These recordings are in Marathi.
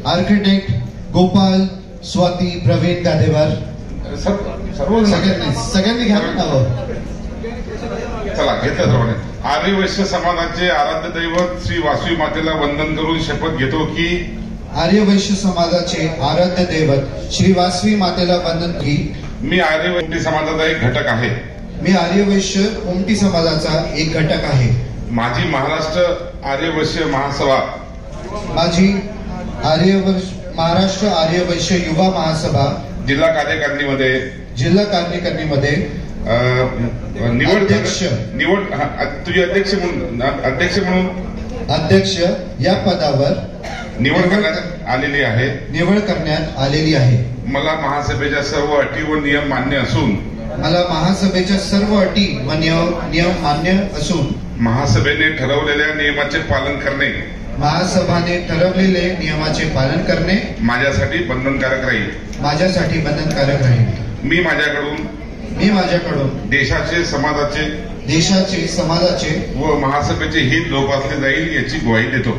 आर्किटेक्ट गोपाल स्वाती प्रवीण गादेवार सगळ्यांनी घ्या ना. चला घेतल्याप्रमाणे आर्य वैश्य समाजाचे आराध्य दैवत श्री वासवी मातेला वंदन करून शपथ घेतो की आर्य वैश्य समाजाचे आराध्य दैवत श्री वासवी मातेला वंदन की मी आर्य वैश्य समाजाचा एक घटक आहे. मी आर्य वैश्य उमटी समाजाचा एक घटक आहे. माझी महाराष्ट्र आर्य वैश्य महासभा माझी महाराष्ट्र आर्य वैश्य युवा महासभा जिल्हा कार्यकारिणीमध्ये निवड तुझे अध्यक्ष म्हणून अध्यक्ष या पदावर निवड करण्यात आलेली आहे. मला महासभेच्या सर्व अटी व नियम मान्य असून महासभेने ठरवलेल्या नियमाचे पालन करणे माझ्यासाठी बंधनकारक राहील. मी माझ्याकडून देशाचे समाजाचे व महासभेचे हित जोपासले जाईल याची ग्वाही देतो.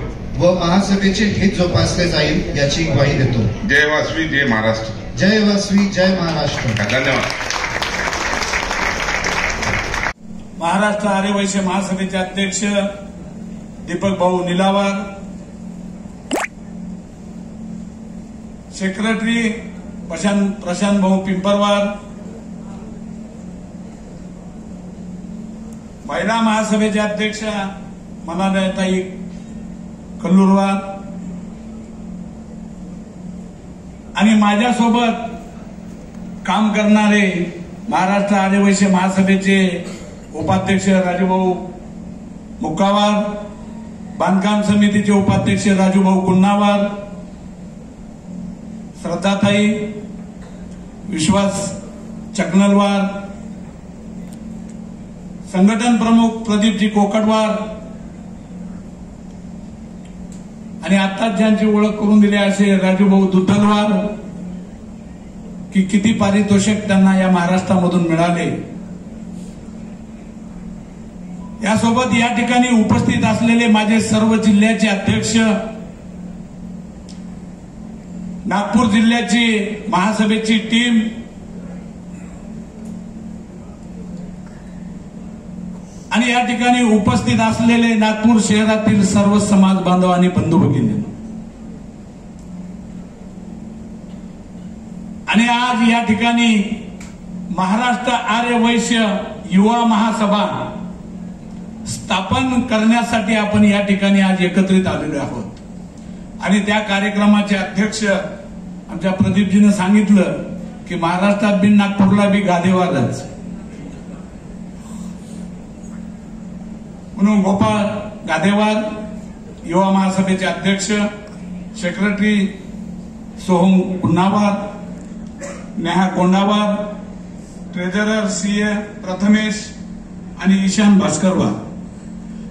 जय वासवी जय महाराष्ट्र. जय वासवी जय महाराष्ट्र. धन्यवाद. महाराष्ट्र आर्य वैश्य महासभेचे अध्यक्ष दीपक भाऊ निलावार, सेक्रेटरी प्रशांत भाऊ पिंपरवार, महिला महासभेचे अध्यक्ष मनाताई कल्लूरवार आणि माझ्यासोबत काम करणारे महाराष्ट्र आर्य वैश्य महासभेचे उपाध्यक्ष राजूभाऊ मुक्कावार, बांधकाम समितीचे उपाध्यक्ष राजूभाऊ कुन्नावार, श्रद्धाताई विश्वास चकनलवार, संघटन प्रमुख प्रदीपजी कोकडवार आणि आत्ताच ज्यांची ओळख करून दिली असे राजूभाऊ दुद्धलवार की किती पारितोषिक त्यांना या महाराष्ट्रामधून मिळाले. यासोबत या ठिकाणी उपस्थित असलेले माझे सर्व जिल्ह्याचे अध्यक्ष, नागपूर जिल्ह्याची महासभेची टीम, आणि या ठिकाणी उपस्थित असलेले नागपूर शहरातील सर्व समाज बांधव आणि बंधू भगिनी, आणि आज या ठिकाणी महाराष्ट्र आर्य वैश्य युवा महासभा स्थापन करण्यासाठी आपण या ठिकाणी आज एकत्रित आलेलो आहोत. आणि त्या कार्यक्रमाचे अध्यक्ष आमच्या प्रदीपजीने सांगितलं की महाराष्ट्रात बी नागपूरला बी गादेवारच, म्हणून गोपाळ गादेवार युवा महासभेचे अध्यक्ष, secretary Soham Gunhawar, Neha Kondawar, treasurer CA Prathamesh आणि ईशान भास्करवार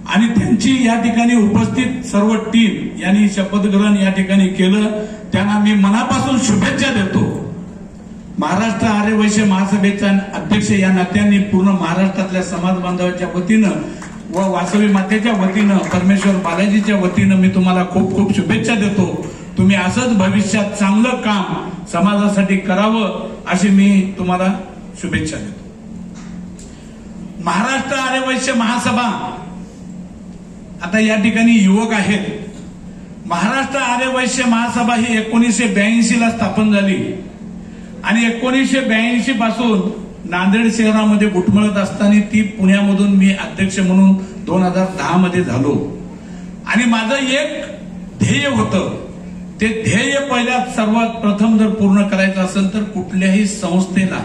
आणि त्यांची या ठिकाणी उपस्थित सर्व टीम यांनी शपथग्रहण या ठिकाणी केलं. त्यांना मी मनापासून शुभेच्छा देतो. महाराष्ट्र आर्य वैश्य महासभेचा अध्यक्ष या नात्याने पूर्ण महाराष्ट्रातल्या समाज बांधवाच्या वतीनं व वासवी मातेच्या वतीनं, परमेश्वर बालाजीच्या वतीनं मी तुम्हाला खूप खूप शुभेच्छा देतो. तुम्ही असंच भविष्यात चांगलं काम समाजासाठी करावं अशी मी तुम्हाला शुभेच्छा देतो. महाराष्ट्र आर्य वैश्य महासभा आता या ठिकाणी युवक आहेत. महाराष्ट्र आर्य वैश्य महासभा ही 1982 ला स्थापन झाली आणि 1982 पासून नांदेड शहरामध्ये घुटमळत असताना ती पुण्यामधून मी अध्यक्ष म्हणून 2010 मध्ये झालो. आणि माझं एक ध्येय होतं, ते ध्येय पहिल्यात सर्वात प्रथम जर पूर्ण करायचं असेल तर कुठल्याही संस्थेला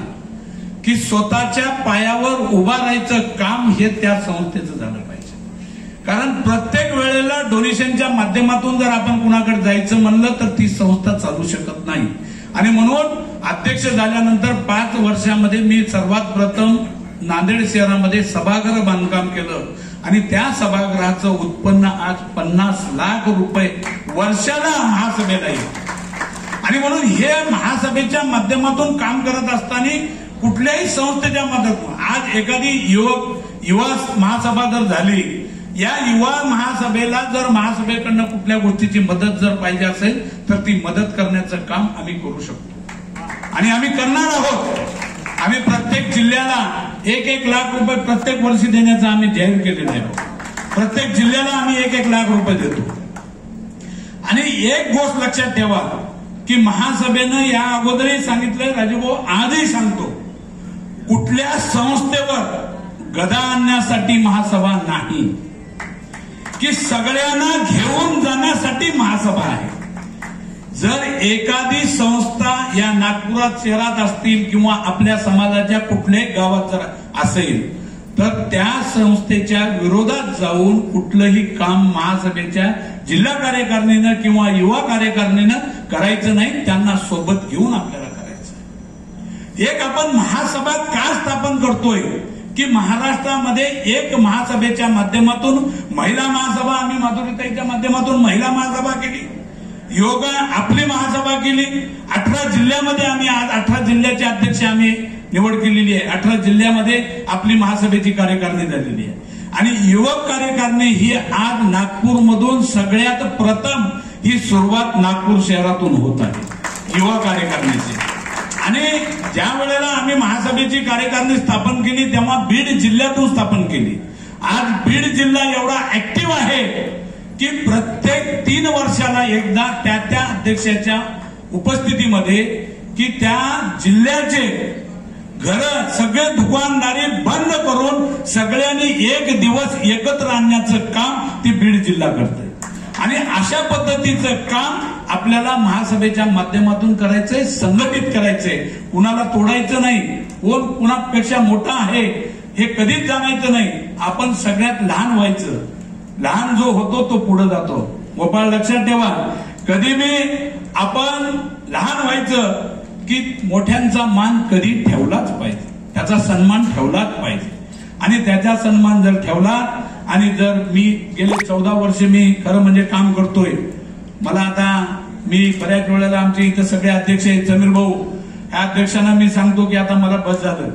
की स्वतःच्या पायावर उभा राहायचं काम हे त्या संस्थेचं झालं पाहिजे. कारण प्रत्येक वेळेला डोनेशनच्या माध्यमातून जर आपण कुणाकडे जायचं म्हणलं तर ती संस्था चालू शकत नाही. आणि म्हणून अध्यक्ष झाल्यानंतर 5 वर्षामध्ये मी सर्वात प्रथम नांदेड शहरामध्ये सभागृह बांधकाम केलं आणि त्या सभागृहाचं उत्पन्न आज 50 लाख रुपये वर्षाला महासभेला येईल. आणि म्हणून हे महासभेच्या माध्यमातून काम करत असताना कुठल्याही संस्थेच्या माध्यमातून आज एखादी युवा महासभा जर झाली, या युवा महासभेला जर महासभेकडनं कुठल्या गोष्टीची मदत जर पाहिजे असेल तर ती मदत करण्याचं काम आम्ही करू शकतो आणि आम्ही करणार आहोत. आम्ही प्रत्येक जिल्ह्याला 1-1 लाख रुपये प्रत्येक वर्षी देण्याचं आम्ही जाहीर केलेलं आहे. प्रत्येक जिल्ह्याला आम्ही 1-1 लाख रुपये देतो. आणि एक गोष्ट लक्षात ठेवा की महासभेनं या अगोदरही सांगितलंय, राजूभाऊ आजही सांगतो, कुठल्या संस्थेवर गदा आणण्यासाठी महासभा नाही, की सगळ्यांना घेऊन जाण्यासाठी महासभा आहे. जर एखादी संस्था या नागपुरात शहरात असतील किंवा आपल्या समाजाच्या कुठल्याही गावात जर असेल तर त्या संस्थेच्या विरोधात जाऊन कुठलंही काम महासभेच्या जिल्हा कार्यकारिणीनं किंवा युवा कार्यकारिणीनं करायचं नाही. त्यांना सोबत घेऊन आपल्याला करायचं. एक आपण महासभा का स्थापन करतोय की महाराष्ट्रामध्ये एक महासभेच्या माध्यमातून महिला महासभा, आम्ही माधुरीताईच्या माध्यमातून महिला महासभा केली, योगा आपली महासभा केली. 18 जिल्ह्यामध्ये आम्ही आज 18 जिल्ह्याचे अध्यक्ष आम्ही निवड केलेली आहे. 18 जिल्ह्यामध्ये आपली महासभेची कार्यकारिणी झालेली आहे. आणि युवक कार्यकारिणी ही आज नागपूरमधून सगळ्यात प्रथम ही सुरुवात नागपूर शहरातून होत आहे युवा कार्यकारिणीची. आणि ज्या वेळेला आम्ही महासभेची कार्यकारिणी स्थापन केली तेव्हा बीड जिल्ह्यातून स्थापन केली. आज बीड जिल्हा एवढा ऍक्टिव्ह आहे की प्रत्येक 3 वर्षाला एकदा त्या अध्यक्षाच्या उपस्थितीमध्ये की त्या जिल्ह्याचे घर सगळे दुकानदारी बंद करून सगळ्यांनी एक दिवस एकत्र आणण्याचं काम ती बीड जिल्हा करते. आणि अशा पद्धतीचं काम आपल्याला महासभेच्या माध्यमातून करायचंय, संघटित करायचंय. कुणाला तोडायचं नाही, कोण कुणापेक्षा मोठा आहे हे कधीच जाणायचं नाही. आपण सगळ्यात लहान व्हायचं. लहान जो होतो तो पुढे जातो. गोपाळ लक्षात ठेवा, कधी मी आपण लहान व्हायचं की मोठ्यांचा मान कधी ठेवलाच पाहिजे, त्याचा सन्मान ठेवलाच पाहिजे. आणि त्याचा सन्मान जर ठेवला आणि जर मी गेले 14 वर्ष मी खरं म्हणजे काम करतोय. मला आता मी बऱ्याच वेळेला आमचे इथं सगळे अध्यक्ष आहेत, समीर भाऊ, ह्या अध्यक्षांना मी सांगतो की आता मला बस झालं,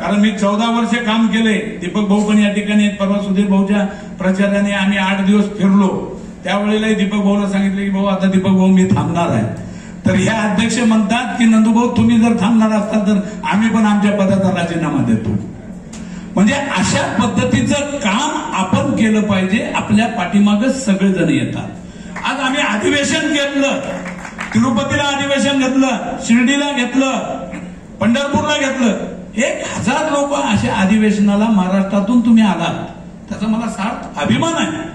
कारण मी 14 वर्ष काम केले. दीपक भाऊ पण या ठिकाणी परवा सुधीर भाऊच्या प्रचाराने आम्ही 8 दिवस फिरलो. त्यावेळेलाही दीपक भाऊला सांगितलं की भाऊ आता दीपक भाऊ मी थांबणार आहे. तर ह्या अध्यक्ष म्हणतात की नंदूभाऊ तुम्ही जर थांबणार असता तर आम्ही पण आमच्या पदाचा राजीनामा देतो. म्हणजे अशा पद्धतीचं काम आपण केलं पाहिजे. आपल्या पाठीमागे सगळेजण येतात. आज आम्ही अधिवेशन घेतलं, तिरुपतीला अधिवेशन घेतलं, शिर्डीला घेतलं, पंढरपूरला घेतलं. 1000 लोक अशा अधिवेशनाला महाराष्ट्रातून तुम्ही आलात, त्याचा मला सार्थ अभिमान आहे.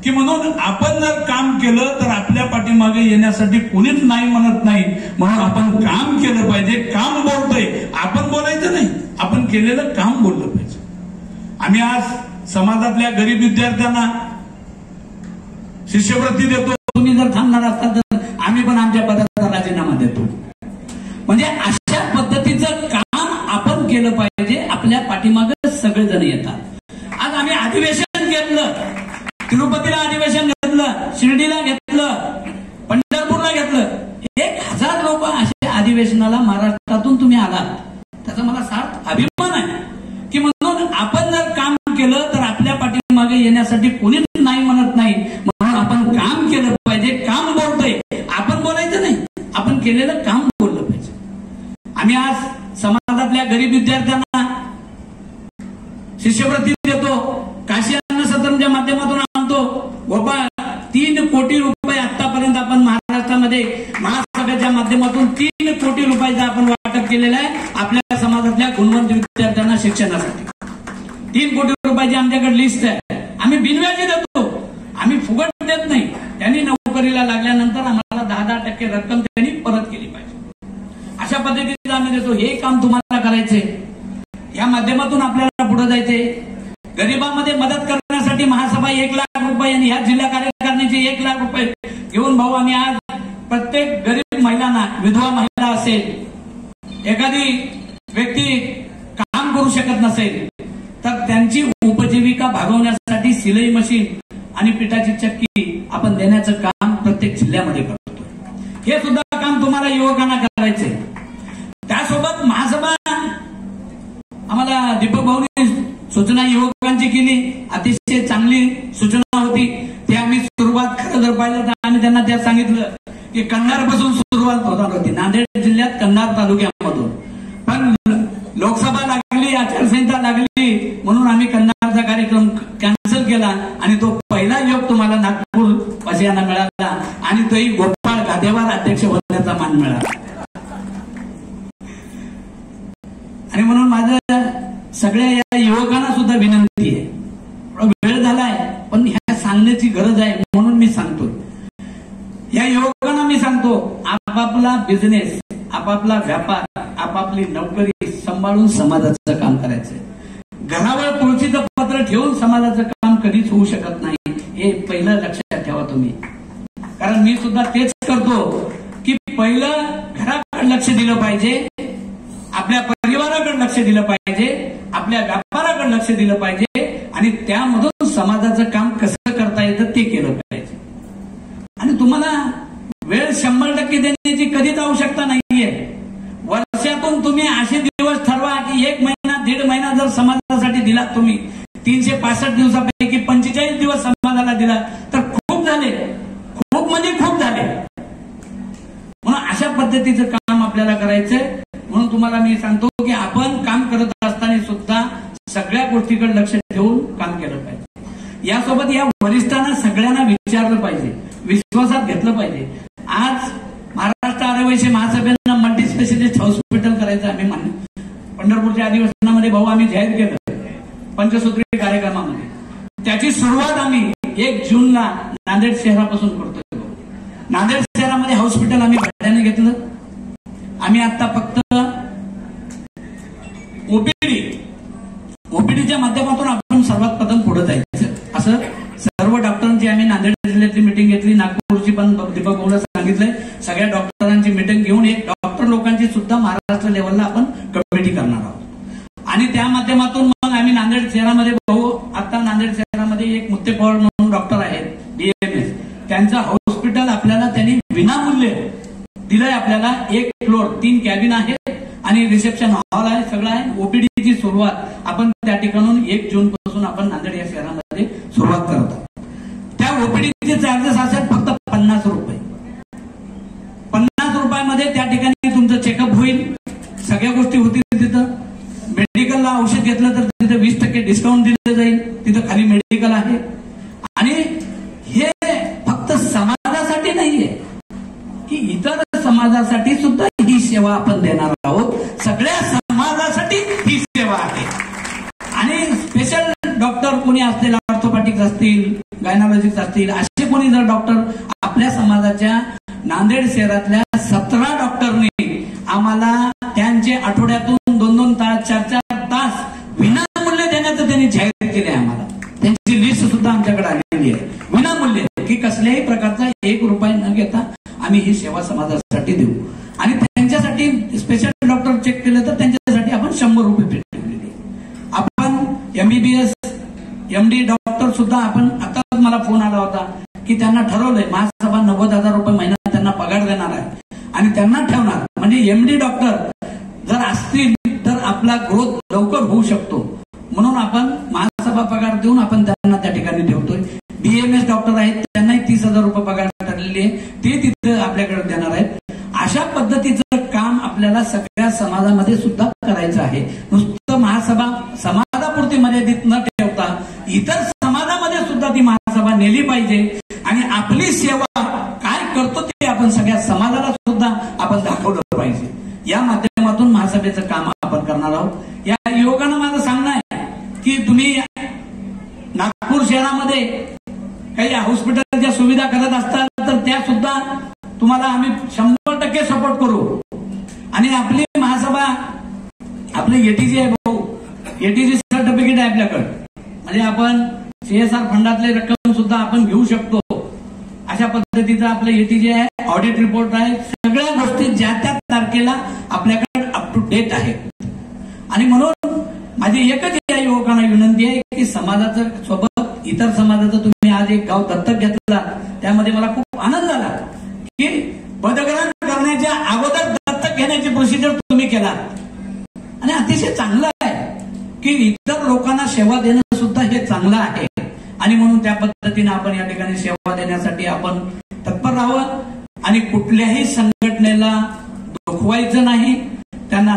की म्हणून आपण जर काम केलं तर आपल्या पाठीमागे येण्यासाठी कोणीच नाही म्हणत नाही. म्हणून आपण काम केलं पाहिजे. काम बोलतोय, आपण बोलायचं नाही, आपण केलेलं काम बोललं पाहिजे. आम्ही आज समाजातल्या गरीब विद्यार्थ्यांना शिष्यवृत्ती देतो. तुम्ही जर थांबणार असता तर आम्ही पण आमच्या पदाचा राजीनामा देतो. म्हणजे अशा पद्धतीचं काम आपण केलं पाहिजे. आपल्या पाठीमागे सगळेजण येतात. आज आम्ही अधिवेशन घेतलं, तिरुपतीला अधिवेशन घेतलं, शिर्डीला घेतलं, पंढरपूरला घेतलं. 1000 लोक अशा अधिवेशनाला महाराष्ट्रातून तुम्ही आलात, त्याचा मला सार्थ अभिमान आहे. की म्हणून आपण जर काम केलं तर आपल्या पाठीमागे येण्यासाठी कोणीच नाही म्हणत नाही. म्हणून आपण काम केलं पाहिजे. काम बोलतोय, आपण बोलायचं नाही, आपण केलेलं काम बोललं पाहिजे. आम्ही आज समाजातल्या गरीब विद्यार्थ्यांना शिष्यवृत्ती देतो. काशी अन्न सत्रमच्या माध्यमातून आणतो. गोपाळ 3 कोटी रुपये आतापर्यंत आपण महाराष्ट्रामध्ये महासभेच्या माध्यमातून 3 कोटी रुपयाचं आपण वाटप केलेलं आहे आपल्या समाजातल्या गुणवंत विद्यार्थ्यांना शिक्षणासाठी. 3 कोटी रुपयाची आमच्याकडे लिस्ट आहे. आम्ही बिनव्याजी देतो, आम्ही फुकट देत नाही. त्यांनी नोकरीला लागल्यानंतर आम्हाला 10% रक्कम त्यांनी परत केली पाहिजे. अशा पद्धतीने आम्ही देतो. हे काम तुम्हाला करायचंय. या माध्यमातून आपल्याला पुढे जायचंय. गरिबांमध्ये मदत करण्यासाठी महासभा ₹1,00,000 आणि ह्या जिल्हा कार्यकारिणीचे ₹1,00,000 घेऊन भाऊ आम्ही आज प्रत्येक गरीब महिलांना, विधवा महिला असेल, एखादी व्यक्ती काम करू शकत नसेल तर त्यांची उपजीविका भागवण्यासाठी सिलाई मशीन आणि पिठाची चक्की आपण देण्याचं काम प्रत्येक जिल्ह्यामध्ये करतो. हे सुद्धा काम तुम्हाला युवकांना करायचंय. त्यासोबत महासभा आम्हाला दीपक भाऊनी सूचना युवकांची केली, अतिशय चांगली सूचना होती. ते आम्ही सुरुवात खरं जर पाहिलं तर आम्ही त्यांना त्यात सांगितलं की कंधारपासून सुरुवात होणार होती, नांदेड जिल्ह्यात कंधार तालुक्यामधून. पण लोकसभा लागली, आचारसंहिता लागली म्हणून आम्ही कंधारचा कार्यक्रम कॅन्सल केला आणि तो पहिला योग तुम्हाला नागपूर वासियांना मिळाला आणि तोही गोपाळ गादेवार अध्यक्ष होण्याचा मान मिळाला. आणि म्हणून माझं सगळ्या या युवकांना सुद्धा विनंती आहे, वेळ झालाय पण ह्या सांगण्याची गरज आहे म्हणून मी सांगतो. या युवकांना मी सांगतो, आपापला बिझनेस, आपापला व्यापार, आपापली नोकरी सांभाळून समाजाचं काम करायचंय. घरावर तुळशीचं पत्र ठेवून समाजाचं काम कधीच होऊ शकत नाही, हे पहिलं लक्षात ठेवा तुम्ही. कारण मी सुद्धा तेच करतो की पहिलं घराकडे लक्ष दिलं पाहिजे, आपल्या परिवाराकडे लक्ष दिलं पाहिजे, आपल्या व्यापाराकडे लक्ष दिलं पाहिजे आणि त्यामधून समाजाचं काम कसं करता येतं ते केलं पाहिजे. आणि तुम्हाला वेळ 100% देण्याची कधीच आवश्यकता नाहीये. वर्षातून तुम्ही असे दिवस ठरवा की 1 महिना 1.5 महिना जर समाजासाठी दिला, तुम्ही 365 दिवसापैकी 45 दिवस समाजाला दिला तर खूप झाले, खूप म्हणजे खूप झाले. म्हणून अशा पद्धतीचं काम आपल्याला करायचंय. म्हणून तुम्हाला मी सांगतो की आपण काम करत असताना सुद्धा सगळ्या गोष्टीकडे लक्ष ठेवून काम केलं पाहिजे. यासोबत या वरिष्ठांना सगळ्यांना विचारलं पाहिजे, विश्वासात घेतलं पाहिजे. आज महाराष्ट्र आर्यवैश्य महासभेनं मल्टी स्पेशालिस्ट हॉस्पिटल करायचं आम्ही मान्य, पंढरपूरच्या अधिवेशनामध्ये भाऊ आम्ही जाहीर केलं पंचसूत्री कार्यक्रमामध्ये. त्याची सुरुवात आम्ही 1 जूनला नांदेड शहरापासून करतोय. नांदेड शहरामध्ये हॉस्पिटल आम्ही भाड्याने घेतलं. आम्ही आता फक्त ओपीडीच्या माध्यमातून आपण सर्वात प्रथम पुढे जायचं असं सर्व डॉक्टरांची आम्ही नांदेड जिल्ह्यातली मिटिंग घेतली. नागपूरची पण दीपक भाऊला सांगितलंय, सगळ्या डॉक्टरांची मिटिंग घेऊन एक डॉक्टर लोकांची सुद्धा महाराष्ट्र लेवलला आपण कमिटी करणार आहोत. आणि त्या माध्यमातून मग आम्ही नांदेड शहरामध्ये भाऊ आता नांदेड शहरामध्ये एक मुत्ते पवार म्हणून डॉक्टर आहेत DMS, त्यांचं हॉस्पिटल आपल्याला त्यांनी विनामूल्य दिलंय. आपल्याला 1 फ्लोर 3 कॅबिन आहेत आणि रिसेप्शन हॉल आहे, सगळं आहे. ओपीडीची सुरुवात आपण त्या ठिकाणून 1 जून पासून आपण नांदेड या शहरामध्ये सुरुवात करतो. त्या ओपीडीचे चार्जेस असेल फक्त ₹50. ₹50 त्या ठिकाणी तुमचं चेकअप होईल, सगळ्या गोष्टी होतील. तिथं मेडिकलला औषध घेतलं तर तिथं 20% डिस्काउंट दिलं जाईल. तिथं खाली मेडिकल आहे. आणि हे फक्त समाजासाठी नाहीये की इतर समाजासाठी सुद्धा ही सेवा आपण देणार आहोत. सगळ्या समाजासाठी ही सेवा आहे. आणि स्पेशल डॉक्टर कोणी असतील, ऑर्थोपॅटिक्स असतील, गायनॉलॉजिस्ट असतील, असे कोणी जर डॉक्टर आपल्या समाजाच्या नांदेड शहरातल्या 17 डॉक्टरनी आम्हाला त्यांचे आठवड्यातून 2-2 तास 4-4 तास विनामूल्य देण्याचं त्यांनी जाहीर केले. आम्हाला त्यांची लिस्ट सुद्धा आमच्याकडे आलेली आहे, विनामूल्य, की कसल्याही प्रकारचा ₹1 न घेता आम्ही ही सेवा समाजासाठी देऊ. आणि त्यांच्यासाठी स्पेशल डॉक्टर चेक केलं तर त्यांच्यासाठी आपण ₹100 फी ठेवलेली. आपण MBBS MD डॉक्टर सुद्धा आपण आताच मला फोन आला होता की त्यांना ठरवलंय महासभा ₹90,000 महिना त्यांना पगार देणार आहे आणि त्यांना ठेवणार. म्हणजे MD डॉक्टर जर असतील तर आपला ग्रोथ लवकर होऊ शकतो. म्हणून आपण महासभा पगार देऊन आपण त्यांना त्या ठिकाणी ठेवतोय. DMS डॉक्टर आहेत, त्यांनाही ₹30,000 पगार ठरलेली आहे, ते तिथे आपल्याकडे देणार आहेत. अशा पद्धतीचं काम आपल्याला सगळ्या समाजामध्ये सुद्धा करायचं आहे. नुसतं महासभा समाजापुरती मर्यादित न ठेवता इतर समाजामध्ये सुद्धा ती महासभा नेली पाहिजे. आणि आपली सेवा काय करतो ते आपण सगळ्या समाजाला सुद्धा आपण दाखवलं पाहिजे. या माध्यमातून महासभेचं काम आपण करणार आहोत. या युवकांना माझं सांगणं आहे की तुम्ही नागपूर शहरामध्ये काही हॉस्पिटलच्या सुविधा करत असताल तर त्या सुद्धा तुम्हाला आम्ही 100% सपोर्ट करू. आणि आपली महासभा आपले ATG आहे भाऊ, ATG सर्टिफिकेट आहे आपल्याकडे. म्हणजे आपण CSR फंडातले रक्कम सुद्धा आपण घेऊ शकतो. अशा पद्धतीचं आपलं येथे जे आहे ऑडिट रिपोर्ट आहे, सगळ्या गोष्टी ज्या त्या तारखेला आपल्याकडे अप टू डेट आहेत. आणि म्हणून माझी एकच या युवकांना विनंती आहे की समाजाचं सोबत इतर समाजाचं तुम्ही आज एक गाव दत्तक घेतला, त्यामध्ये मला खूप आनंद झाला की पदग्रहण करण्याच्या अगोदर दत्तक घेण्याची प्रोसिजर तुम्ही केलात. आणि अतिशय चांगलं आहे की इतर लोकांना सेवा देणं सुद्धा हे चांगलं आहे. आणि म्हणून त्या पद्धतीने आपण या ठिकाणी सेवा देण्यासाठी आपण तत्पर राहावं आणि कुठल्याही संघटनेला दुखवायचं नाही, त्यांना